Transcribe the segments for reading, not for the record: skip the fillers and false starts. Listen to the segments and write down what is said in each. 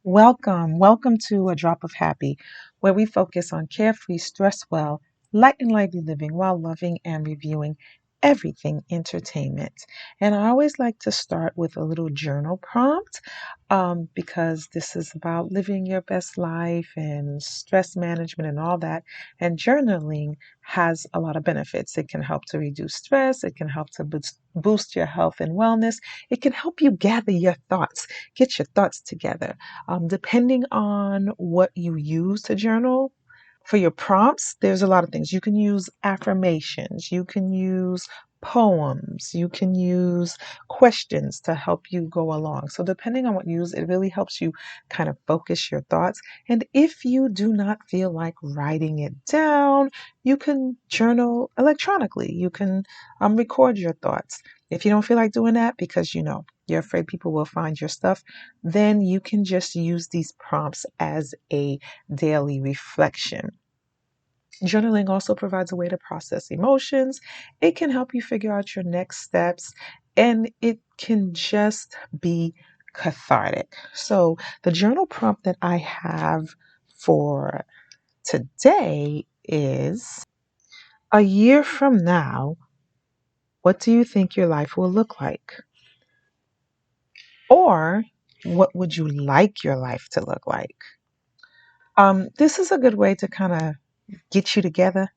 Welcome to A Drop of Happy, where we focus on carefree, stress well, light and lively living while loving and reviewing everything entertainment. And I always like to start with a little journal prompt because this is about living your best life and stress management and all that. And journaling has a lot of benefits. It can help to reduce stress, it can help to boost your health and wellness, it can help you gather your thoughts, get your thoughts together. Depending on what you use to journal, for your prompts, there's a lot of things. You can use affirmations, you can use poems, you can use questions to help you go along. So, depending on what you use, it really helps you kind of focus your thoughts. And if you do not feel like writing it down, you can journal electronically. You can record your thoughts. If you don't feel like doing that because you're afraid people will find your stuff, then you can just use these prompts as a daily reflection. Journaling also provides a way to process emotions. It can help you figure out your next steps, and it can just be cathartic. So, the journal prompt that I have for today is: a year from now, what do you think your life will look like? Or what would you like your life to look like? This is a good way to kind of get you together,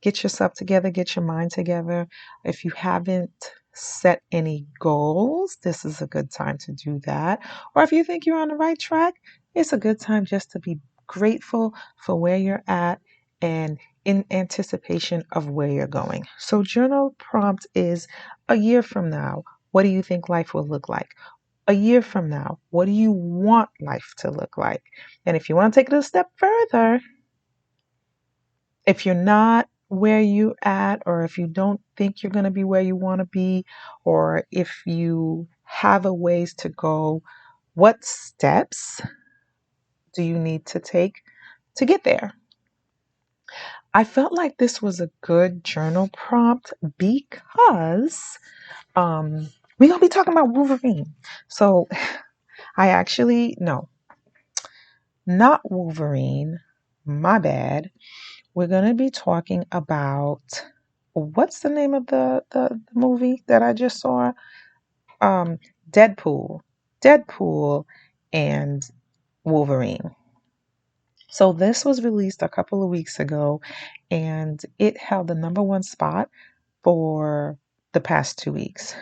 get yourself together, get your mind together. If you haven't set any goals, this is a good time to do that. Or if you think you're on the right track, it's a good time just to be grateful for where you're at and in anticipation of where you're going. So, journal prompt is: a year from now, what do you think life will look like? A year from now, what do you want life to look like? And if you want to take it a step further, if you're not where you at, or if you don't think you're going to be where you want to be, or if you have a ways to go, what steps do you need to take to get there? I felt like this was a good journal prompt because we're going to be talking about Wolverine. So I actually, no, not Wolverine, my bad. We're going to be talking about, what's the name of the movie that I just saw? Um, Deadpool. Deadpool and Wolverine. So this was released a couple of weeks ago, and it held the number one spot for the past 2 weeks.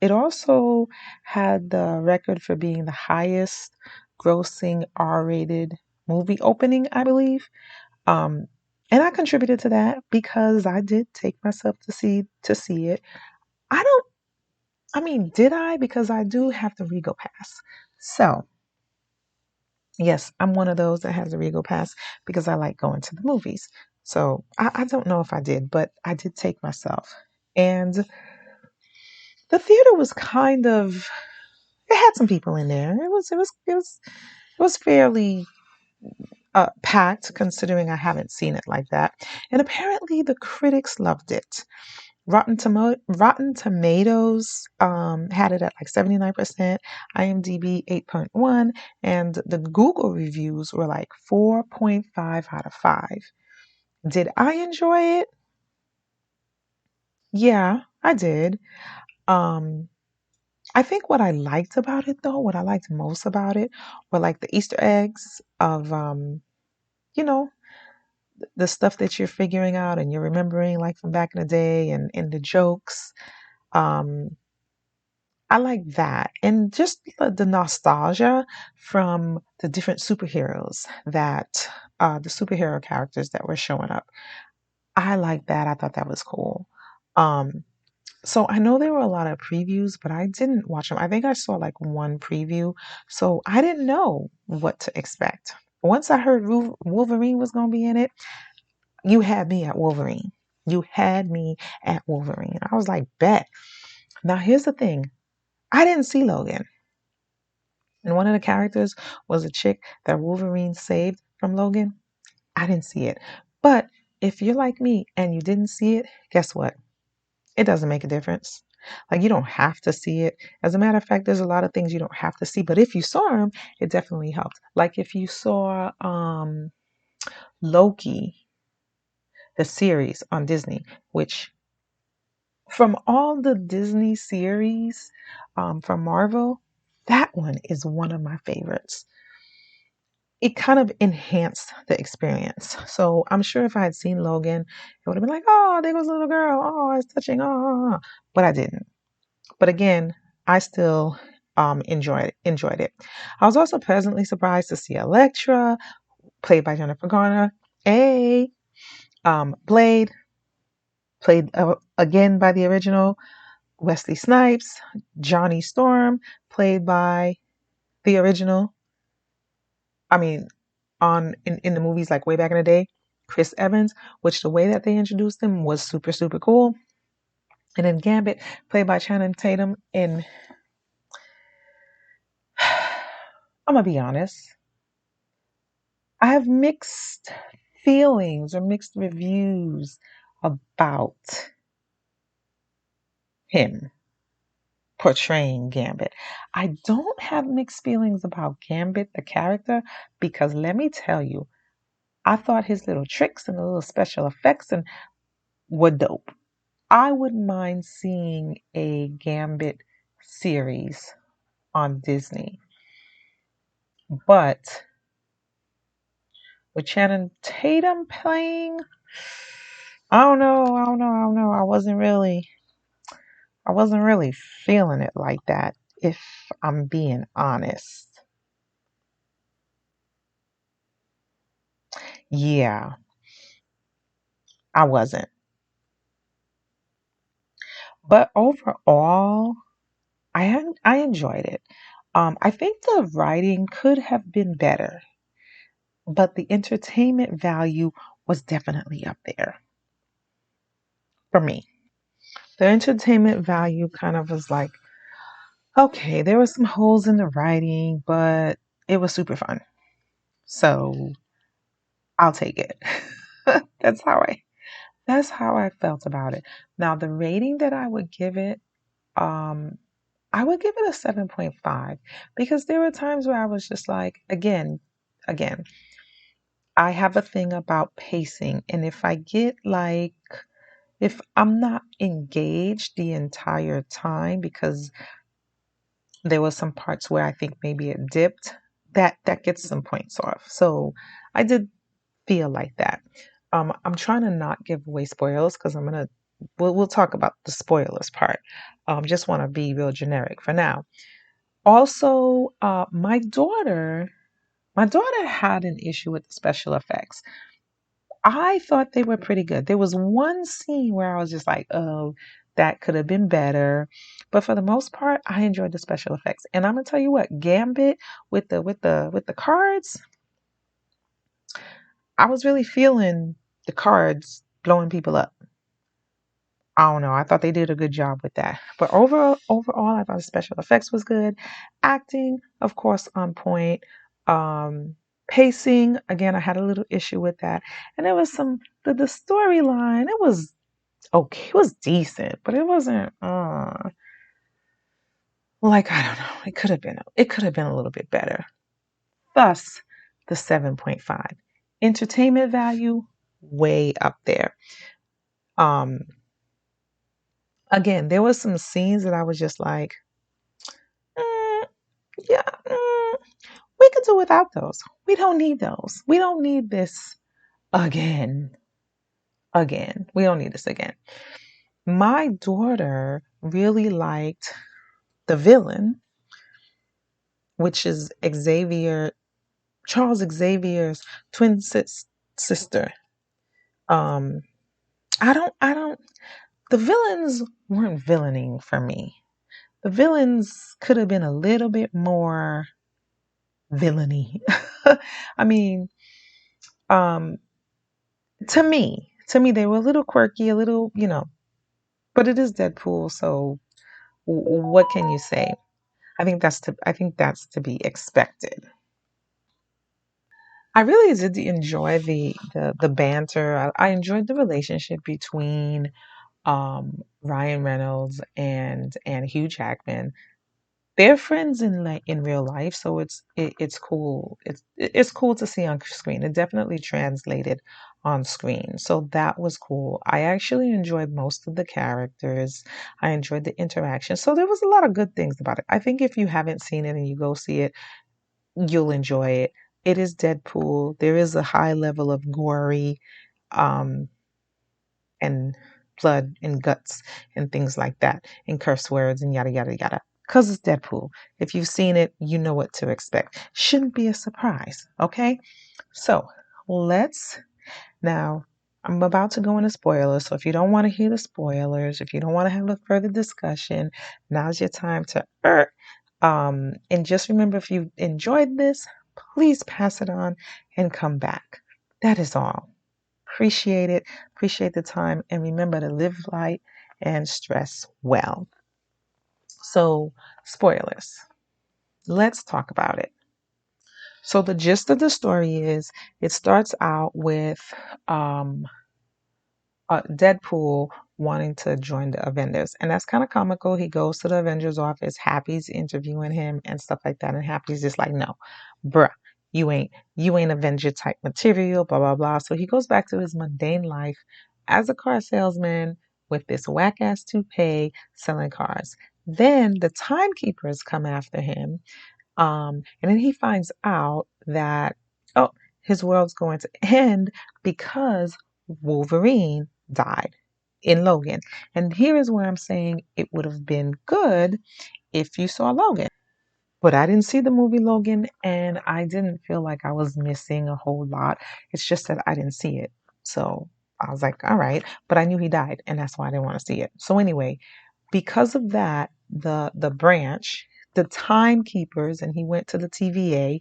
It also had the record for being the highest grossing R-rated movie opening, I believe. Um, and I contributed to that because I did take myself to see it. I don't I mean, did I? Because I do have the Regal Pass. So, yes, I'm one of those that has the Regal Pass because I like going to the movies. So, I don't know if I did, but I did take myself. And the theater was kind of, it had some people in there. It was fairly packed, considering I haven't seen it like that. And apparently the critics loved it. Rotten Tomatoes had it at like 79%, IMDb 8.1, and the Google reviews were like 4.5 out of 5. Did I enjoy it? Yeah, I did. Um, I think what I liked about it, though, what I liked most about it were like the Easter eggs of, you know, the stuff that you're figuring out and you're remembering like from back in the day, and the jokes. Um, I like that. And just the nostalgia from the different superheroes the superhero characters that were showing up. I like that. I thought that was cool. Um, so I know there were a lot of previews, but I didn't watch them. I think I saw like one preview. So I didn't know what to expect. Once I heard Wolverine was going to be in it, you had me at Wolverine. You had me at Wolverine. I was like, bet. Now here's the thing. I didn't see Logan. And one of the characters was a chick that Wolverine saved from Logan. I didn't see it. But if you're like me and you didn't see it, guess what? It doesn't make a difference. Like you don't have to see it. As a matter of fact, there's a lot of things you don't have to see, but if you saw them, it definitely helped. Like if you saw Loki, the series on Disney, which from all the Disney series from Marvel, that one is one of my favorites. It kind of enhanced the experience. So I'm sure if I had seen Logan, it would have been like, oh, there goes a little girl. Oh, it's touching. Oh, but I didn't. But again, I still enjoyed it. I was also pleasantly surprised to see Elektra, played by Jennifer Garner. A Blade, played again by the original Wesley Snipes. Johnny Storm, played by the original. I mean, in the movies like way back in the day, Chris Evans, which the way that they introduced him was super, super cool. And then Gambit, played by Channing Tatum. And I'm gonna be honest, I have mixed feelings or mixed reviews about him portraying Gambit. I don't have mixed feelings about Gambit, the character, because let me tell you, I thought his little tricks and the little special effects and were dope. I wouldn't mind seeing a Gambit series on Disney, but with Channing Tatum playing, I don't know. I wasn't really feeling it like that, if I'm being honest. Yeah, I wasn't. But overall, I enjoyed it. I think the writing could have been better, but the entertainment value was definitely up there for me. The entertainment value kind of was like, okay, there were some holes in the writing, but it was super fun. So I'll take it. that's how I that's how I felt about it. Now the rating that I would give it, um, I would give it a 7.5 because there were times where I was just like, again, I have a thing about pacing. And if I get like, if I'm not engaged the entire time because there was some parts where I think maybe it dipped, that gets some points off. So I did feel like that. I'm trying to not give away spoilers because we'll talk about the spoilers part. Just want to be real generic for now. Also, my daughter had an issue with the special effects. I thought they were pretty good. There was one scene where I was just like, oh, that could have been better. But for the most part, I enjoyed the special effects. And I'm gonna tell you what, Gambit with the cards, I was really feeling the cards blowing people up. I don't know. I thought they did a good job with that. But overall, I thought the special effects was good. Acting, of course, on point. Um, Pacing, again, I had a little issue with that. And there was the storyline. It was okay. It was decent, but it wasn't like I don't know. It could have been a little bit better. Thus, the 7.5. Entertainment value, way up there. Um, Again, there was some scenes that I was just like, mm, yeah, we could do without those. We don't need those. We don't need this again. Again. We don't need this again. My daughter really liked the villain, which is Charles Xavier's sister. Um, I don't, the villains weren't villaining for me. The villains could have been a little bit more villainy. I mean, um, to me, they were a little quirky, a little, but it is Deadpool, so what can you say? I think that's to be expected. I really did enjoy the banter. I enjoyed the relationship between Ryan Reynolds and Hugh Jackman. They're friends in like in real life, so it's cool. It's cool to see on screen. It definitely translated on screen, so that was cool. I actually enjoyed most of the characters. I enjoyed the interaction, so there was a lot of good things about it. I think if you haven't seen it and you go see it, you'll enjoy it. It is Deadpool. There is a high level of gory, um, and blood and guts and things like that, and curse words and yada yada yada. Because it's Deadpool. If you've seen it, you know what to expect. Shouldn't be a surprise, okay? So let's now. I'm about to go into spoilers, so if you don't want to hear the spoilers, if you don't want to have a further discussion, now's your time to and just remember, if you enjoyed this, please pass it on and come back. That is all. Appreciate it. Appreciate the time. And remember to live light and stress well. So, spoilers. Let's talk about it. So, the gist of the story is it starts out with um, Deadpool wanting to join the Avengers. And that's kind of comical. He goes to the Avengers office, Happy's interviewing him and stuff like that. And Happy's just like, no, bruh, you ain't Avenger type material, blah, blah, blah. So he goes back to his mundane life as a car salesman with this whack ass toupee selling cars. Then the timekeepers come after him, and then he finds out that, oh, his world's going to end because Wolverine died in Logan. And here is where I'm saying it would have been good if you saw Logan. But I didn't see the movie Logan, and I didn't feel like I was missing a whole lot. It's just that I didn't see it. So I was like, all right. But I knew he died, and that's why I didn't want to see it. So anyway, because of that, the branch, the timekeepers, and he went to the TVA,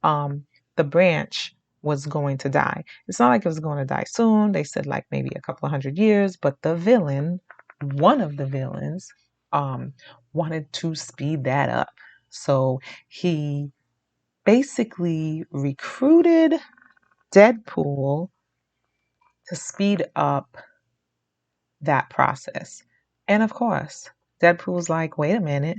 the branch was going to die. It's not like it was going to die soon. They said like maybe a couple of 100 years, but the villain, one of the villains, um, wanted to speed that up. So he basically recruited Deadpool to speed up that process. And of course, Deadpool's like, wait a minute,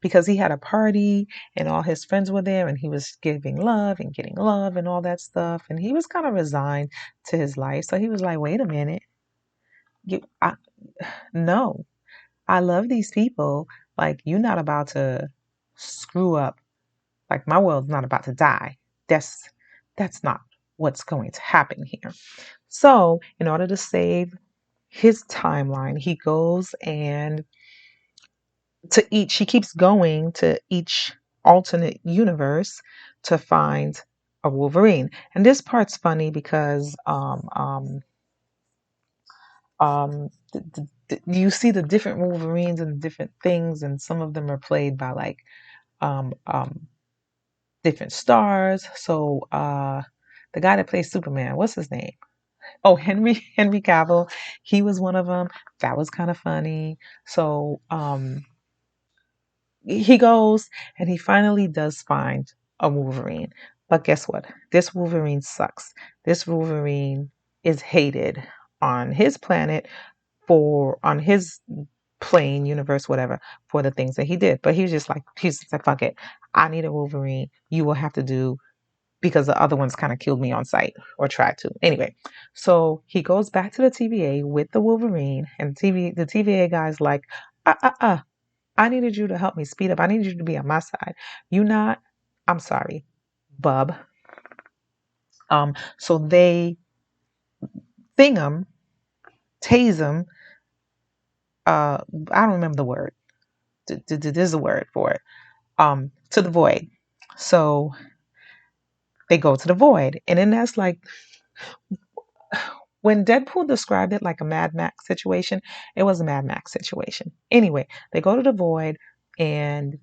because he had a party and all his friends were there and he was giving love and getting love and all that stuff. And he was kind of resigned to his life. So he was like, wait a minute, you, I, no, I love these people. Like, you're not about to screw up. Like, my world's not about to die. That's, that's not what's going to happen here. So, in order to save his timeline, he goes and he keeps going to each alternate universe to find a Wolverine. And this part's funny because you see the different Wolverines and different things, and some of them are played by like um, um, different stars. So the guy that plays Superman, what's his name? Oh, Henry Cavill, he was one of them. That was kind of funny. So he goes and he finally does find a Wolverine. But guess what? This Wolverine sucks. This Wolverine is hated on his planet on his plane, universe, whatever, for the things that he did. But he's just like, fuck it. I need a Wolverine. You will have to do, because the other ones kind of killed me on sight or tried to. Anyway, so he goes back to the TVA with the Wolverine, and the TVA guy's like, I needed you to help me speed up. I needed you to be on my side. You not, I'm sorry, bub. So they thing him, tase him. I don't remember the word. There's a word for it. To the void. So they go to the void, and then that's like when Deadpool described it like a Mad Max situation. It was a Mad Max situation. Anyway, they go to the void, and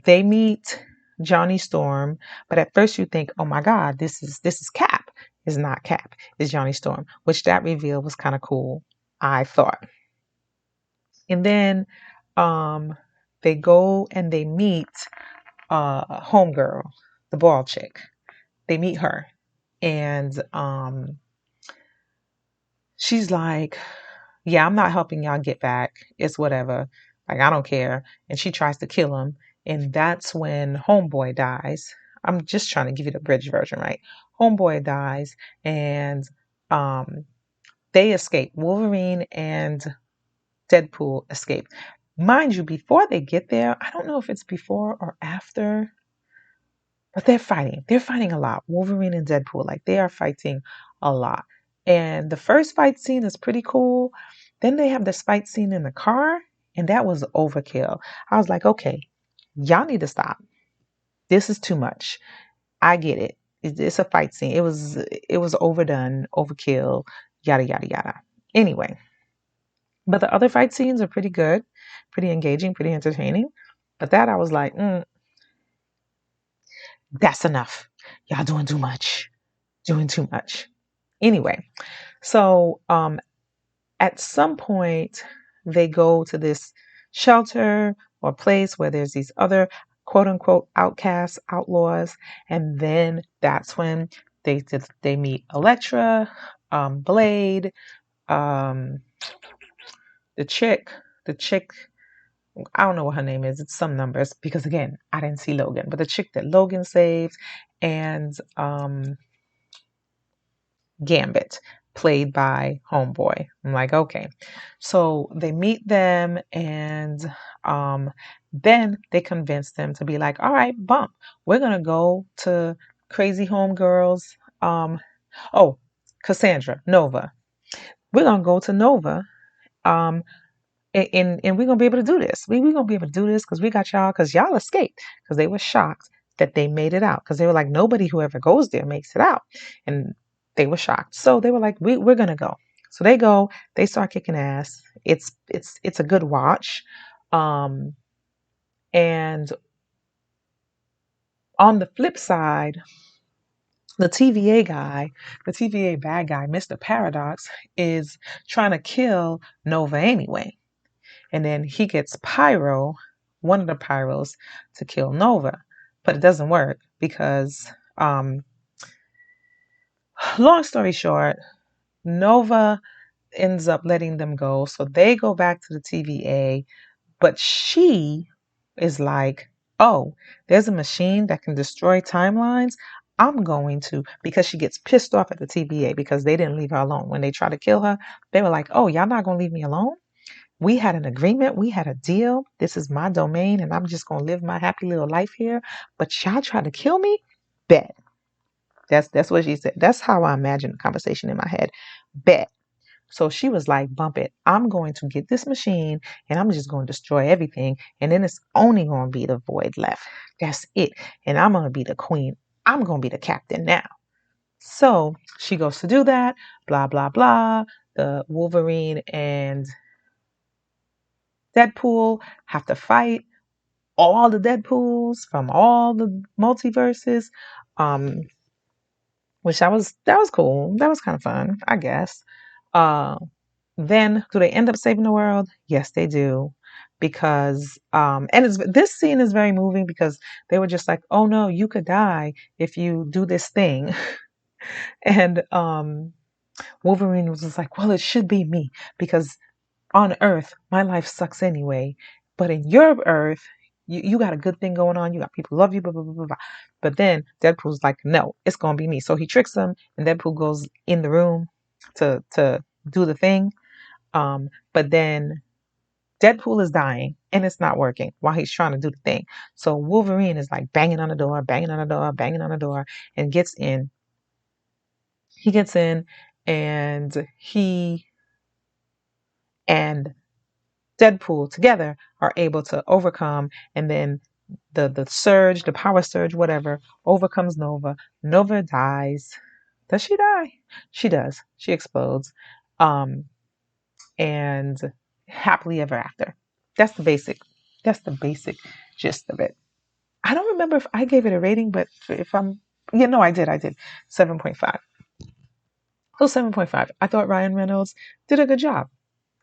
they meet Johnny Storm, but at first you think, oh my God, this is Cap. It's not Cap. It's Johnny Storm, which that reveal was kind of cool, I thought. And then um, they go and they meet Homegirl, the bald chick. They meet her, and she's like, yeah, I'm not helping y'all get back. It's whatever. Like, I don't care. And she tries to kill him. And that's when Homeboy dies. I'm just trying to give you the bridge version, right? Homeboy dies and um, they escape. Wolverine and Deadpool escape. Mind you, before they get there, I don't know if it's before or after, but they're fighting. They're fighting a lot. Wolverine and Deadpool, like they are fighting a lot. And the first fight scene is pretty cool. Then they have this fight scene in the car, and that was overkill. I was like, okay, y'all need to stop. This is too much. I get it. It's a fight scene. It was overdone, overkill, yada yada yada. Anyway, but the other fight scenes are pretty good, pretty engaging, pretty entertaining. But that I was like, that's enough. Y'all doing too much. Doing too much. Anyway, so at some point they go to this shelter or place where there's these other quote unquote outcasts, outlaws, and then that's when they meet Elektra, Blade, um, the chick, the chick. I don't know what her name is. It's some numbers because again, I didn't see Logan, but the chick that Logan saves and Gambit, played by Homeboy. I'm like, okay. So they meet them and then they convince them to be like, all right, bump. We're gonna go to Crazy Homegirls. Oh, Cassandra, Nova. We're gonna go to Nova. Um, and we're gonna be able to do this. We're gonna be able to do this because we got y'all, because y'all escaped, because they were shocked that they made it out, because they were like, nobody who ever goes there makes it out, and they were shocked. So they were like, we're gonna go. So they go. They start kicking ass. It's a good watch. Um, and on the flip side, the TVA guy, the TVA bad guy, Mr. Paradox, is trying to kill Nova anyway. And then he gets Pyro, one of the Pyros, to kill Nova. But it doesn't work because, long story short, Nova ends up letting them go. So they go back to the TVA, but she is like, oh, there's a machine that can destroy timelines. I'm going to, because she gets pissed off at the TVA because they didn't leave her alone. When they try to kill her, they were like, oh, y'all not going to leave me alone? We had an agreement. We had a deal. This is my domain, and I'm just gonna live my happy little life here. But y'all try to kill me? Bet. That's what she said. That's how I imagine the conversation in my head. Bet. So she was like, bump it. I'm going to get this machine and I'm just going to destroy everything. And then it's only going to be the void left. That's it. And I'm going to be the queen. I'm going to be the captain now. So she goes to do that. Blah, blah, blah. The Wolverine and Deadpool have to fight all the Deadpools from all the multiverses. Um, which that was cool. That was kind of fun, I guess. Uh, then do they end up saving the world? Yes, they do. Because and this scene is very moving because they were just like, oh no, you could die if you do this thing. And Wolverine was just like, well, it should be me because on Earth, my life sucks anyway. But in your Earth, you got a good thing going on. You got people love you, blah, blah, blah, blah, blah. But then Deadpool's like, no, it's going to be me. So he tricks him, and Deadpool goes in the room to do the thing. But then Deadpool is dying, and it's not working while he's trying to do the thing. So Wolverine is like banging on the door, banging on the door, banging on the door, and gets in. He gets in, and he and Deadpool together are able to overcome, and then the surge, the power surge, whatever, overcomes Nova. Nova dies. Does she die? She does. She explodes. Um, and happily ever after. That's the basic. That's the basic gist of it. I don't remember if I gave it a rating, but if I'm, yeah, no, I did. I did 7.5. So 7.5. I thought Ryan Reynolds did a good job.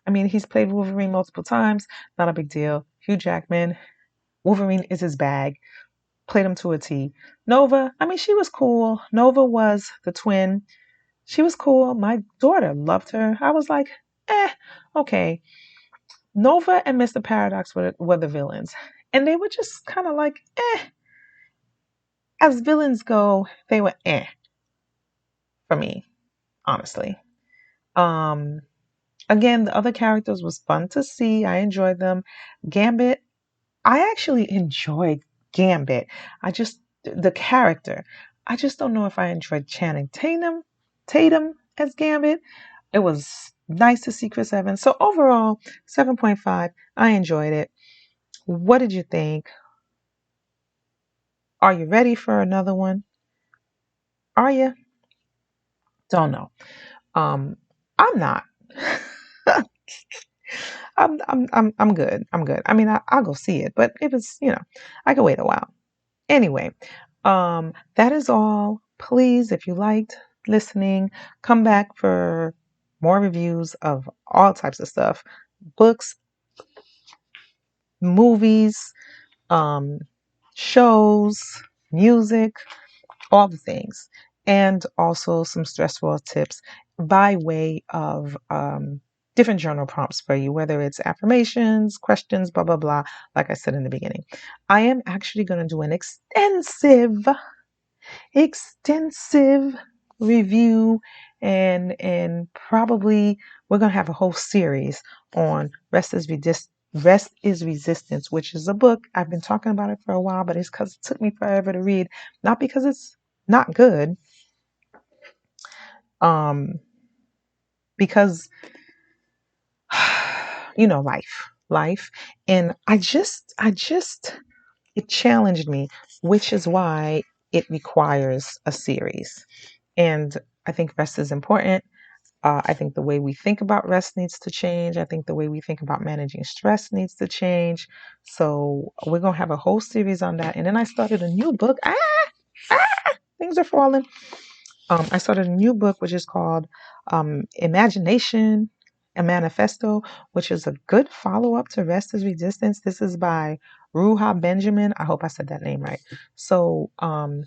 I mean, he's played Wolverine multiple times. Not a big deal. Hugh Jackman, Wolverine is his bag. Played him to a T. Nova, I mean, she was cool. Nova was the twin. She was cool. My daughter loved her. I was like, Okay. Nova and Mr. Paradox were the villains. And they were just kind of like, as villains go, they were for me, honestly. Um, Again, the other characters was fun to see. I enjoyed them. Gambit, I actually enjoyed Gambit. The character. I just don't know if I enjoyed Channing Tatum as Gambit. It was nice to see Chris Evans. So overall, 7.5. I enjoyed it. What did you think? Are you ready for another one? Are you? Don't know. Um, I'm not. I'm good. I'm good. I mean, I'll go see it, but it was, I could wait a while. Anyway, that is all. Please, if you liked listening, come back for more reviews of all types of stuff, books, movies, um, shows, music, all the things, and also some stressful tips by way of different journal prompts for you, whether it's affirmations, questions, blah, blah, blah, like I said in the beginning. I am actually going to do an extensive review and probably we're going to have a whole series on Rest is Resistance, which is a book. I've been talking about it for a while, but it's because it took me forever to read, not because it's not good, um because life, and I just it challenged me, which is why it requires a series. And I think rest is important. I think the way we think about rest needs to change. I think the way we think about managing stress needs to change. So we're going to have a whole series on that. And then I started a new book. Things are falling. I started a new book, which is called Imagination, a Manifesto, which is a good follow up to Rest is Resistance. This is by Ruha Benjamin. I hope I said that name right. So, and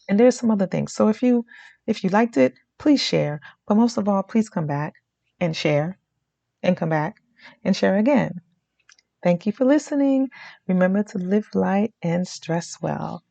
there's some other things. So if you liked it, please share. But most of all, please come back and share and come back and share again. Thank you for listening. Remember to live light and stress well.